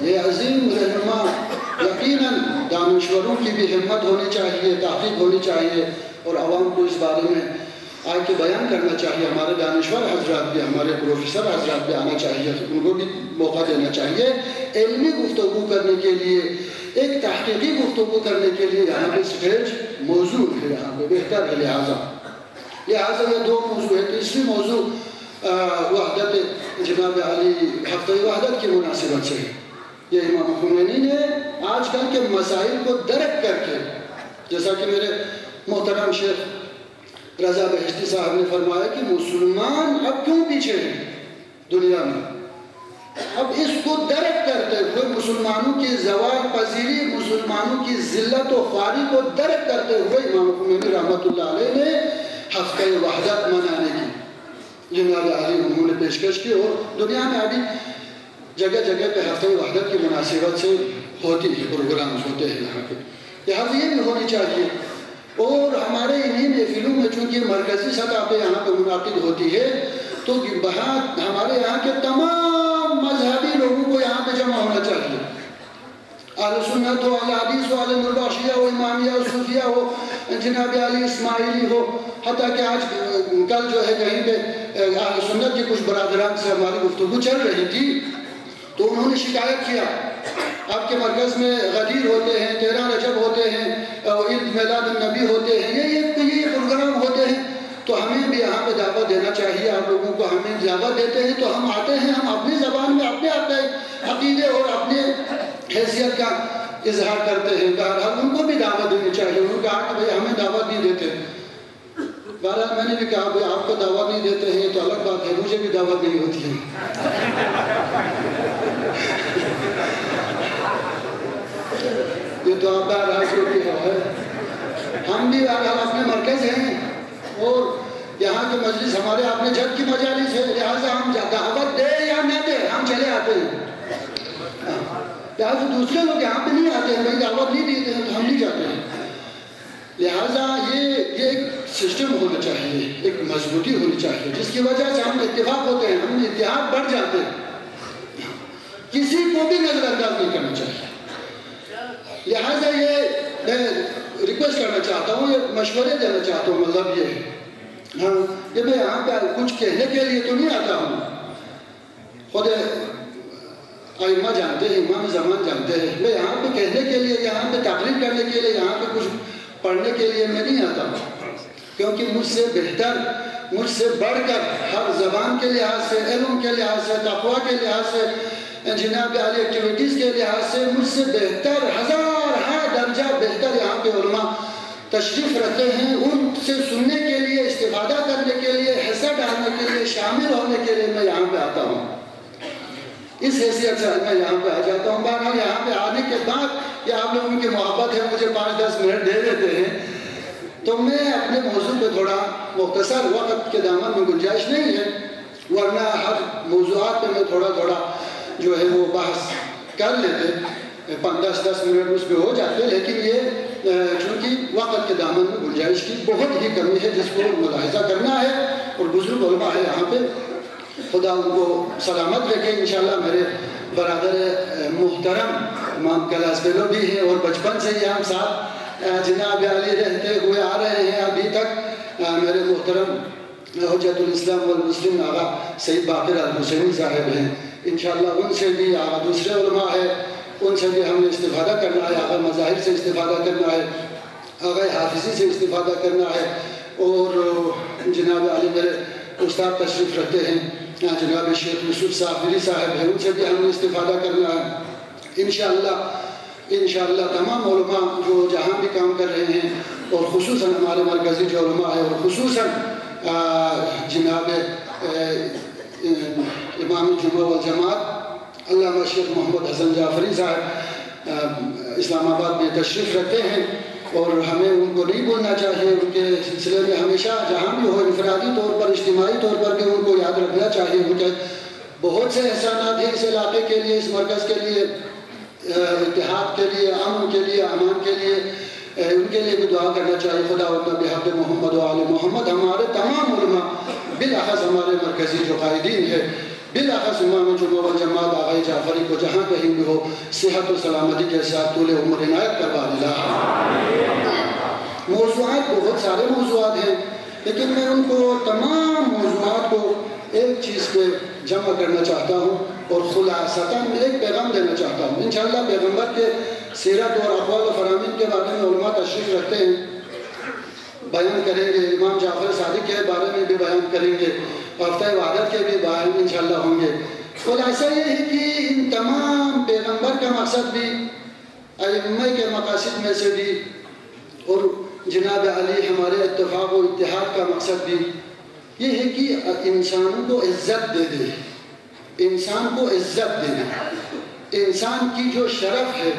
یہ عظیم رہنما یقیناً دانشوروں کی بھی ہمت ہونی چاہیے، تحقیق ہونی چاہیے، اور عوام کو اس بارے میں آ کے بیان کرنا چاہیے۔ ہمارے دانشور حضرات بھی، ہمارے پروفیسر حضرات بھی آنا چاہیے، ان کو بھی موقع دینا چاہیے علمی گفتگو کرنے کے لیے، ایک تحقیقی گفتگو کرنے کے لیے۔ یہاں پہ سٹیج موضوع ہے، یہاں پہ بہتر ہے لہٰذا یہ دو موضوع ہے۔ تیسری موضوع وحدت جناب علی ہفتہ وحدت کی مناسبت سے ہے۔ یہ امام خمینی نے آج کل کے مسائل کو درک کر کے، جیسا کہ میرے محترم شیخ رضا بہشتی صاحب نے فرمایا کہ مسلمان اب کیوں پیچھے ہیں دنیا میں، اب اس کو درک کرتے ہوئے مسلمانوں کی زوال پذیری، مسلمانوں کی ذلت و خواری کو درک کرتے ہوئے امام خمینی رحمۃ اللہ علیہ نے ہفتہ وحدت منانے کی جناب علی انہوں نے پیشکش کی، اور دنیا میں ابھی جگہ جگہ پہ ہفتہ وحدت کی مناسبت سے ہوتی ہے، پروگرامز ہوتے ہیں یہاں پہ۔ لہٰذا یہ بھی ہونی چاہیے، اور ہمارے انہی محفلوں میں چونکہ مرکزی سطح پہ یہاں پہ منعقد ہوتی ہے تو ہمارے یہاں کے تمام مذہبی لوگوں کو یہاں پہ جمع ہونا چاہیے، اہل سنت ہو، اہل حدیث ہو، اہل نوربخشیہ ہو، امامیہ ہو، صوفیہ ہو، جناب علی اسماعیلی ہو، حتیٰ کہ آج کل جو ہے کہیں پہ اہل سنت کی کچھ برادران سے ہماری گفتگو چل رہی تھی تو انہوں نے شکایت کیا آپ کے مرکز میں غدیر ہوتے ہیں، 13 رجب ہوتے ہیں، عید میلاد النبی ہوتے ہیں، یہ پروگرام ہوتے ہیں، تو ہمیں بھی یہاں پہ دعوت دینا چاہیے آپ لوگوں کو۔ ہمیں دعوت دیتے ہیں تو ہم آتے ہیں، ہم اپنی زبان میں اپنے عقیدے اور اپنے حیثیت کا اظہار کرتے ہیں۔ بہرحال ان کو بھی دعوت دینی چاہیے۔ انہوں نے کہا کہ بھئی ہمیں دعوت نہیں دیتے، بہرحال میں نے بھی کہا بھئی آپ کو دعوت نہیں دیتے ہیں تو الگ بات ہے، مجھے بھی دعوت نہیں ہوتی ہے۔ یہ تو آپ بہرحال ہوتی ہے، ہم بھی بہرحال اپنے مرکز ہیں اور یہاں کے مجلس ہمارے اپنے جد کی مجالس ہے، لہٰذا ہم دعوت دیں یا نہ دیں ہم چلے آتے ہیں۔ لہٰذا دوسرے لوگ یہاں پہ نہیں آتے ہیں، بھائی دعوت نہیں دیتے ہیں تو ہم نہیں جاتے ہیں۔ لہٰذا یہ ایک سسٹم ہونا چاہیے، ایک مضبوطی ہونی چاہیے جس کی وجہ سے ہم اتفاق ہوتے ہیں، ہم اتحاد بڑھ جاتے ہیں، کسی کو بھی نظر انداز نہیں کرنا چاہیے۔ لہٰذا یہ میں ریکویسٹ کرنا چاہتا ہوں، یہ مشورے دینا چاہتا ہوں، مطلب یہ ہے ہاں یہ میں یہاں پہ کچھ کہنے کے لیے تو نہیں آتا ہوں، خود ائمہ جانتے ہیں، امام زمان جانتے ہیں، میں یہاں پہ کہنے کے لیے، یہاں پہ تقریر کرنے کے لیے، یہاں پہ کچھ پڑھنے کے لیے میں نہیں آتا ہوں، کیونکہ مجھ سے بہتر، مجھ سے بڑھ کر ہر زبان کے لحاظ سے، علم کے لحاظ سے، تقویٰ کے لحاظ سے، جناب علی ایکٹیویٹیز کے لحاظ سے مجھ سے بہتر، ہزارہا درجہ بہتر یہاں پہ علماء تشریف رکھتے ہیں۔ ان سے سننے کے لیے، استفادہ کرنے کے لیے، حصہ ڈالنے کے لیے، شامل ہونے کے لیے میں یہاں پہ آتا ہوں۔ اس حیثیت سے میں یہاں پہ آ جاتا ہوں۔ بہرحال یہاں پہ آنے کے بعد یہ آپ لوگوں کی محبت ہے، مجھے 5-10 منٹ دے دیتے ہیں تو میں اپنے موضوع پہ تھوڑا مختصر، وقت کے دامن میں گنجائش نہیں ہے، ورنہ ہر موضوعات پہ میں تھوڑا جو ہے وہ بحث کر لیتے، 5-10 منٹ اس پہ ہو جاتے، لیکن یہ چونکہ وقت کے دامن میں گنجائش کی بہت ہی کمی ہے جس کو ملاحظہ کرنا ہے، اور بزرگ علماء ہے یہاں پہ، خدا ان کو سلامت رکھے۔ انشاءاللہ میرے برادر محترم امام کلاس فیلو بھی ہیں، اور بچپن سے ہی ہم ساتھ جناب علی رہتے ہوئے آ رہے ہیں ابھی تک، میرے محترم حجت الاسلام والمسلم آغا سید باقر الحسینی صاحب ہیں، انشاءاللہ ان سے بھی آغا دوسرے علماء ہیں، ان سے بھی ہم نے استفادہ کرنا ہے، آغا مظاہر سے استفادہ کرنا ہے، آغا حافظی سے استفادہ کرنا ہے، اور جناب علی میرے استاد تشریف رکھتے ہیں، جناب شیخ یوسف صافری صاحب ہیں، ان سے بھی ہم نے استفادہ کرنا ہے۔ انشاءاللہ تمام علماء جو جہاں بھی کام کر رہے ہیں، اور خصوصاً ہمارے مرکزی جو علماء ہیں، اور خصوصاً جناب امام جمعہ والجماعت علامہ شیخ محمد حسن جعفری صاحب اسلام آباد میں تشریف رکھتے ہیں، اور ہمیں ان کو نہیں بھولنا چاہیے. ان کے سلسلے میں ہمیشہ جہاں بھی ہو انفرادی طور پر اجتماعی طور پر بھی ان کو یاد رکھنا چاہیے. ان کے بہت سے احسانات ہیں اس علاقے کے لیے, اس مرکز کے لیے, اتحاد کے لیے, امن کے لیے, امان کے لیے. ان کے لیے بھی دعا کرنا چاہیے. خدا بحق محمد و آل محمد ہمارے تمام علماء, بالاخص ہمارے مرکزی جو قائدین ہیں, بالاخص امام جمعہ والجماعت آغائی جعفری کو جہاں کہیں بھی ہو صحت و سلامتی کے ساتھ طول عمر عنایت کروا دلا. موضوعات بہت سارے موضوعات ہیں, لیکن میں ان کو تمام موضوعات کو ایک چیز پہ جمع کرنا چاہتا ہوں اور خلاصتاً ایک پیغام دینا چاہتا ہوں. انشاءاللہ پیغمبر کے سیرت اور اقوال و فرامین کے بارے میں علماء تشریف رکھتے ہیں, بیان کریں گے. امام جعفر صادق کے بارے میں بھی بیان کریں گے, ہفتہ وحدت کے بھی بیان انشاءاللہ ہوں گے. خلاصہ یہ ہے کہ ان تمام پیغمبر کا مقصد بھی, ائمہ کے مقاصد میں سے بھی, اور جناب علی ہمارے اتفاق و اتحاد کا مقصد بھی یہ ہے کہ انسانوں کو عزت دے دے. انسان کو عزت دینا, انسان کی جو شرف ہے,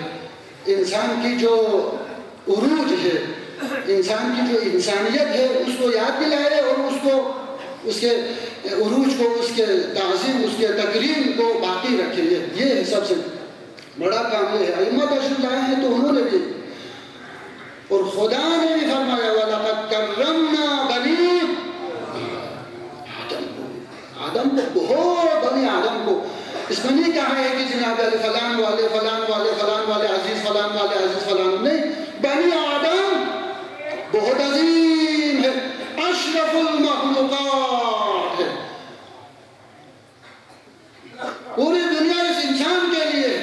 انسان کی جو عروج ہے, انسان کی جو انسانیت ہے, اس کو یاد دلائے اور اس کو, اس کے عروج کو, اس کے تعظیم, اس کے تکریم کو باقی رکھے. یہ ہے سب سے بڑا کام. یہ ہے ائمہ تشریف لائے ہیں تو انہوں نے بھی, اور خدا نے بھی فرمایا وَلَقَدْ كَرَّمْنَا بَنِي آدم کو, بہت بنی آدم کو. اس میں نہیں کہا ہے کہ جناب علی فلان والے فلان والے فلان والے عزیز فلان والے عزیز فلان, نہیں. بنی آدم بہت عظیم ہے, اشرف المخلوقات ہے. پوری دنیا اس انسان کے لیے,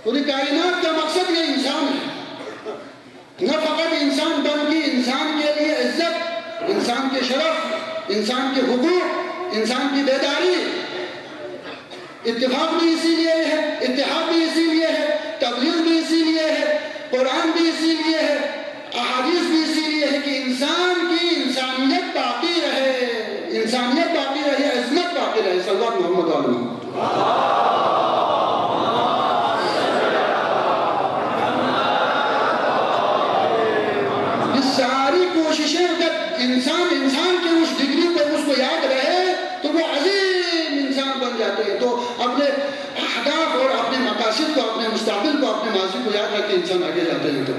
پوری کائنات کا مقصد یہ انسان ہے. نہ فقط انسان بلکہ انسان کے لیے عزت, انسان کے شرف, انسان کے حقوق, انسان کی بیداری. اتفاق بھی اسی لیے ہے, اتحاد بھی اسی لیے ہے, تبلیغ بھی اسی لیے ہے, قرآن بھی اسی لیے ہے, احادیث بھی اسی لیے ہے کہ انسان کی انسانیت باقی رہے, انسانیت باقی رہے, عظمت باقی رہے. صلی اللہ محمد علیہ وسلم. یہ ساری کوششیں اگر انسان کے اس ڈگری پہ اس کو یاد رہے تو وہ عظیم انسان بن جاتے ہیں. تو اپنے اہداف اور اپنے مقاصد کو, اپنے مستقبل کو, اپنے ماضی کو یاد رکھ کے انسان آگے جاتے ہیں. تو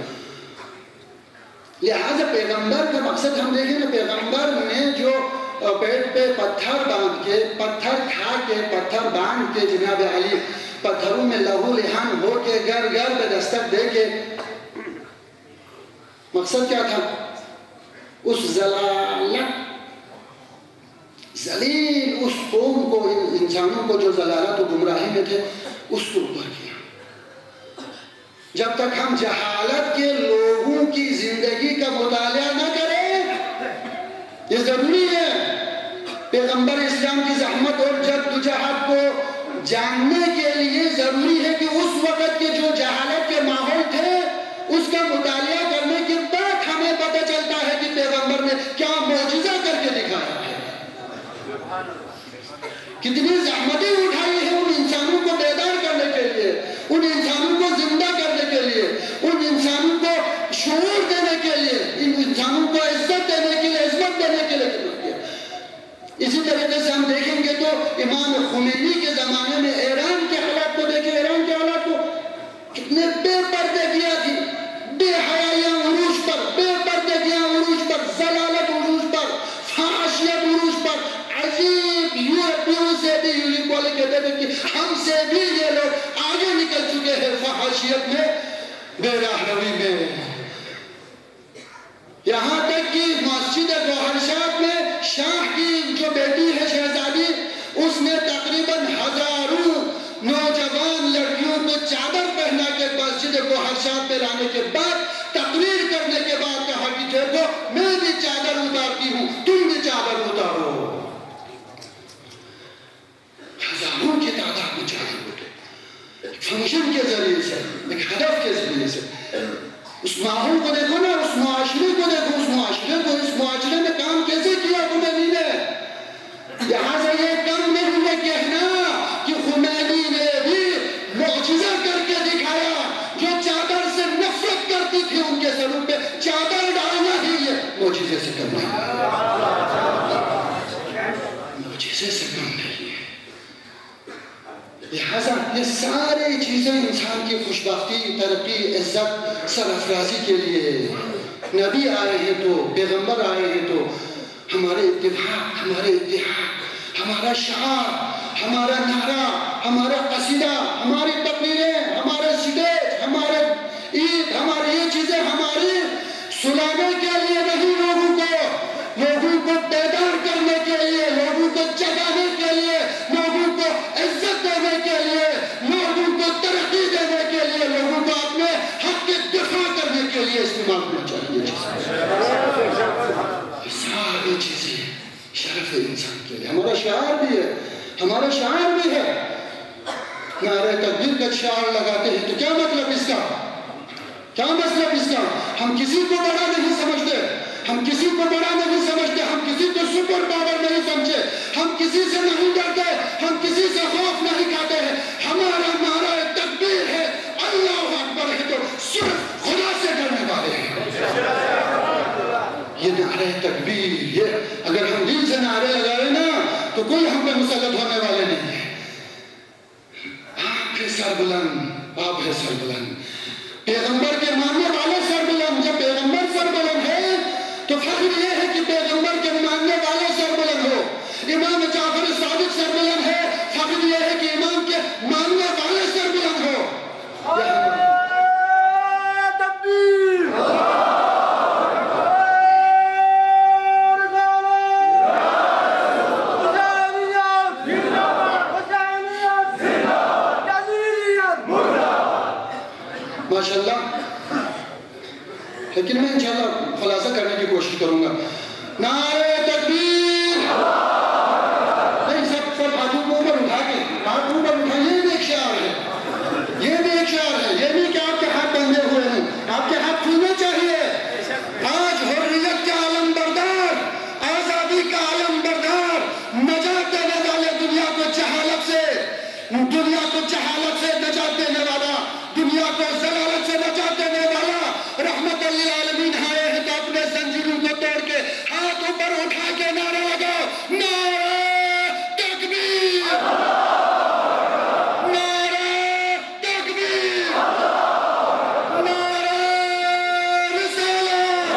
لہٰذا پیغمبر کا مقصد ہم دیکھیں نا, پیغمبر نے جو پیٹ پہ پتھر باندھ کے, پتھر کھا کے, پتھر باندھ کے, جناب علی پتھروں میں لہو لہان ہو کے, گھر گھر میں دستک دے کے, مقصد کیا تھا؟ اس ذلالت, ذلیل اس قوم کو, انسانوں کو جو ذلالت و گمراہی میں تھے, اس کو اوپر کیا. جب تک ہم جہالت کے لوگوں کی زندگی کا مطالعہ نہ کریں, یہ ضروری ہے. پیغمبر اسلام کی زحمت اور جدوجہد کو جاننے کے لیے ضروری ہے کہ اس وقت کے جو جہالت کے ماحول تھے اس کا مطالعہ کرنے کے بعد ہمیں پتہ چلتا ہے کہ پیغمبر نے کیا معجزہ کر کے دکھایا ہے, کتنی زحمتیں اٹھائی ہیں ان انسانوں کو بیدار کرنے کے لیے, ان انسانوں کو زندہ کرنے کے لیے, ان انسانوں کو شعور دینے کے لیے, ان انسانوں کو عزت دینے کے لیے, عظمت دینے کے لیے. اسی طریقے سے ہم دیکھیں گے تو امام خمینی کے زمانے میں ایران کے حالات کو دیکھیں, ایران کے حالات کو کتنے بے پردگیاں تھی, بے حیائیاں عروج پر, بے پردگیاں عروج پر, ذلالت عروج پر, فحاشیت عروج پر. عجیب, یورپیوں سے بھی یورپ والے کہتے تھے کہ ہم سے بھی یہ لوگ آگے نکل چکے ہیں فحاشیت میں, بے راہروی میں. یہاں تک کہ مسجد گوہر شاہ میں شاہ کی جو بیٹی ہے شہزادی, اس نے تقریباً ہزاروں نوجوان لڑکیوں کو چادر پہنا کے مسجد گوہر شاہ پہ لانے کے بعد, تقریر کرنے کے بعد کہا کہ دیکھو میں بھی چادر اتارتی ہوں, تم بھی چادر اتارو. ہزاروں کی تعداد میں چادر اٹھے, فنکشن کے ذریعے سے, ایک ہدف کے ذریعے سے. اس ماحول کو دیکھو نا, اس معاشرے کو دیکھو, اس معاشرے کو, اس معاشرے میں کام کیسے کیا خمینی نے. یہاں سے یہ کم نہیں ہے کہنا کہ خمینی نے بھی معجزہ کر کے دکھایا, جو چادر سے نفرت یہ سارے چیزیں انسان کی خوشبختی، ترقی، عزت، سرافرازی کے لیے. نبی آئے ہیں تو، پیغمبر آئے ہیں تو ہمارے اتفاق، ہمارے اتحاد، ہمارا شعار، ہمارا نعرہ، ہمارا قصیدہ، ہماری تقریریں، ہمارے سٹیج، ہمارے عید، ہماری یہ چیزیں ہماری سلانے کے لیے نہیں، لوگوں کو بیدار کرنے کے لیے، لوگوں کو جگانے کے لیے، لوگوں کو عزت دینے کے لیے، لوگوں کو ترقی دینے کے لیے، لوگوں کو اپنے حق کے دفاع کرنے کے لیے استعمال ہونا چاہیے. ساری چیزیں شرف انسان کے لیے. ہمارا شعار بھی ہے، ہمارا شعار بھی ہے. نعرہ تکبیر کا شعار لگاتے ہیں تو کیا مطلب اس کا؟ کیا مطلب اس کا؟ ہم کسی کو بڑا نہیں سمجھتے، ہم کسی کو بڑا نہیں سمجھتے، ہم کسی کو سپر پاور نہیں سمجھے، ہم کسی سے نہیں ڈرتے، ہم کسی سے خوف نہیں کھاتے ہیں. ہمارا نعرہ تکبیر ہے، اللہ اکبر ہے تو صرف خدا سے ڈرنے والے ہیں. یہ نعرہ تکبیر، یہ اگر ہم دل سے نعرے لگائے نا تو کوئی ہم پہ مسلط ہونے والے نہیں ہے. آپ ہے سربلند، آپ ہے سربلند. پیغمبر کے ماننے والے سربلند. جب پیغمبر سربلند ہے تو فخر یہ ہے کہ پیغمبر کے ماننے والے سربلند ہو. امام جعفر صادق سربلند ہے، فخر یہ ہے کہ امام کے ماننے والے سربلند ہو. ماشاءاللہ. لیکن میں انشاءاللہ خلاصہ کرنے کی کوشش کروں گا. نعرہ تکبیر. نہیں سب ہاتھوں کو اوپر اٹھا کے، ہاتھ اوپر اٹھا. یہ بھی ایک شعار ہے، یہ بھی ایک شعار ہے. یہ نہیں کہ آپ کے ہاتھ بندھے ہوئے ہیں، آپ کے ہاتھ کھلنے چاہیے. آج حریت کا علم بردار، آزادی کا علم بردار، نجات دینے والے، دنیا کو جہالت سے نجات دینے والا، دنیا کو ضلالت سے نجات دینے والا رحمت للعالمین آئے ہیں تو اپنے زنجیروں کو توڑ کے ہاتھ اوپر اٹھا کے نعرہ لگاؤ. نعرہ تکبیر، نعرہ تکبیر، نعرہ رسالت.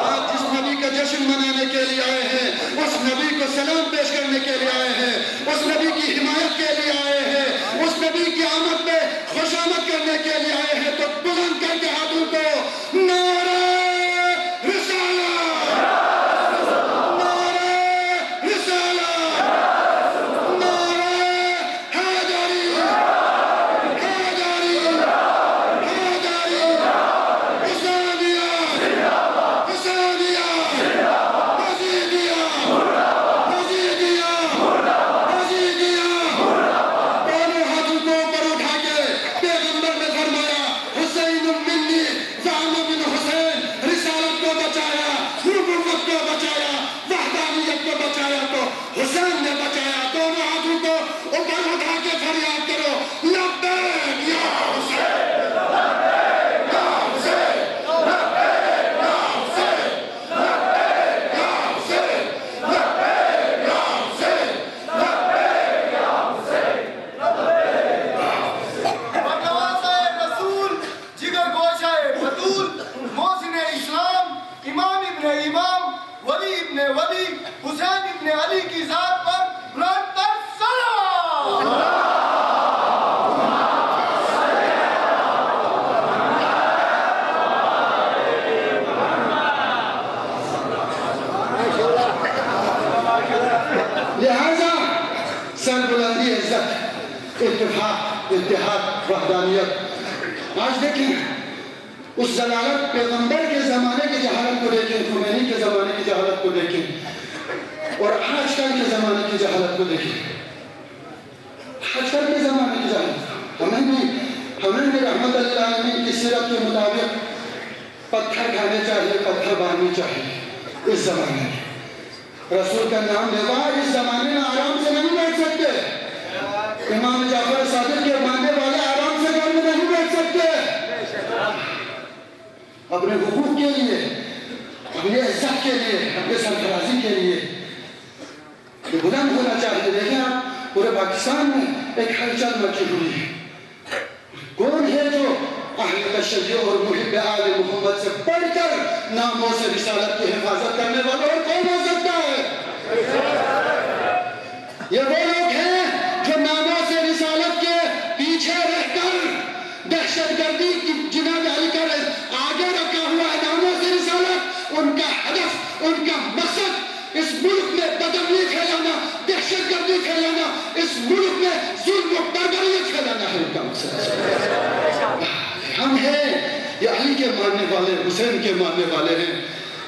آج جس نبی کا جشن منانے کے لیے آئے ہیں، اس نبی کو سلام پیش کرنے کے لیے آئے ہیں، اس نبی کی حمایت کے لیے آئے ہیں، اس نبی کی آمد میں خوشامد کرنے کے لیے آئے ہیں تو بلند کر کے ہاتھوں کو نعرہ رسالت، نعرہ رسالت، نعرہ حیدری، حیدری، حیدری، حسینیہ، حسینیہ، یزیدیہ، یزیدیہ، یزیدیہ. دونوں ہاتھوں کو اوپر اٹھا کے پیغمبر نے فرمایا حسین منی زعم بن حسین. رسالت کو بچایا، نبوت کو بچایا، وحدانیت کو بچایا تو حسین نے بچایا. دونوں ہاتھوں کو اوپر اٹھا کے فریاد کرو لبیک یا حسین، لبیک یا حسین، لبیک یا حسین، لبیک یا حسین، لبیک یا حسین، لبیک یا حسین. متواضع رسول، جگر گوشہ بطول، محسن اسلام، امام ابن امام، ولی ابن ولی، حسین ابن علی کی ذات پر بلند تر سلام. لہذا سربلندی، عزت، اتفاق، اتحاد، وحدانیت. آج دیکھیں اس ضلالت، پیغمبر کے زمانے کی جہالت کو دیکھیں، خمینی کے زمانے کی جہالت کو دیکھیں، اور آج کل کے زمانے کی جہالت کو دیکھیں. آج کل کے زمانے کی جہالت. ہمیں بھی رحمت اللہ علیہ کی سیرت کے مطابق پتھر کھانے چاہیے، پتھر باندھنے چاہیے. اس زمانے میں رسول کا نام لیوا اس زمانے میں آرام سے نہیں بیٹھ سکتے. امام جعفر صادق کے ماننے والے آرام سے گھر میں نہیں بیٹھ سکتے. اپنے حقوق کے لیے، اپنی عزت کے لیے، اپنے سرفرازی کے لیے بلند ہونا چاہیے. دیکھیں آپ پورے پاکستان میں ایک ہلچل مچی ہوئی ہے. کون ہے جو اہل تشیع اور محب آل محمد سے بڑھ کر ناموں سے رسالت کی حفاظت کرنے والا اور کون ہو سکتا ہے؟ یہ وہ لوگ ہیں جو ناموں سے رسالت کے پیچھے رہ کر دہشت گردی کی جناح جاری کر آگے رکھا ہوا ہے. ناموں سے رسالت ان کا ہدف، ان کا مقصد اس ملک میں بدامنی پھیلانا، دہشت گردی پھیلانا، اس ملک میں ظلم و بربریت پھیلانا ہے ان کا مقصد. ہم ہیں یہ علی کے ماننے والے، حسین کے ماننے والے ہیں،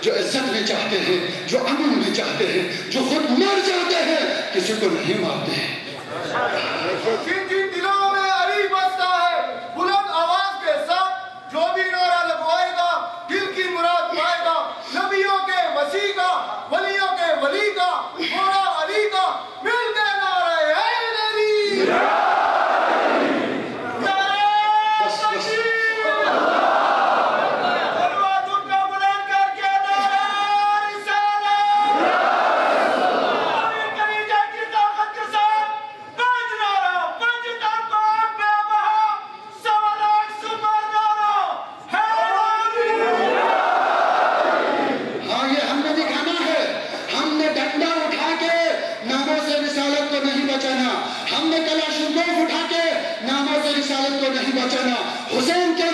جو عزت میں چاہتے ہیں، جو امن میں چاہتے ہیں، جو خود مر جاتے ہیں، کسی کو نہیں مارتے ہیں. جن جن دلوں میں علی بستا ہے، بلند آواز کے ساتھ جو بھی نعرہ لگوائے گا دل کی مراد پائے گا. نبیوں کے مسیح کا، ولیوں کے ولی کا، مولا علی کا مل کے نعرہ حیدر علی. ہم نے کلاشنکوف اٹھا کے ناموں سے رسالت کو نہیں بچانا. حسین کے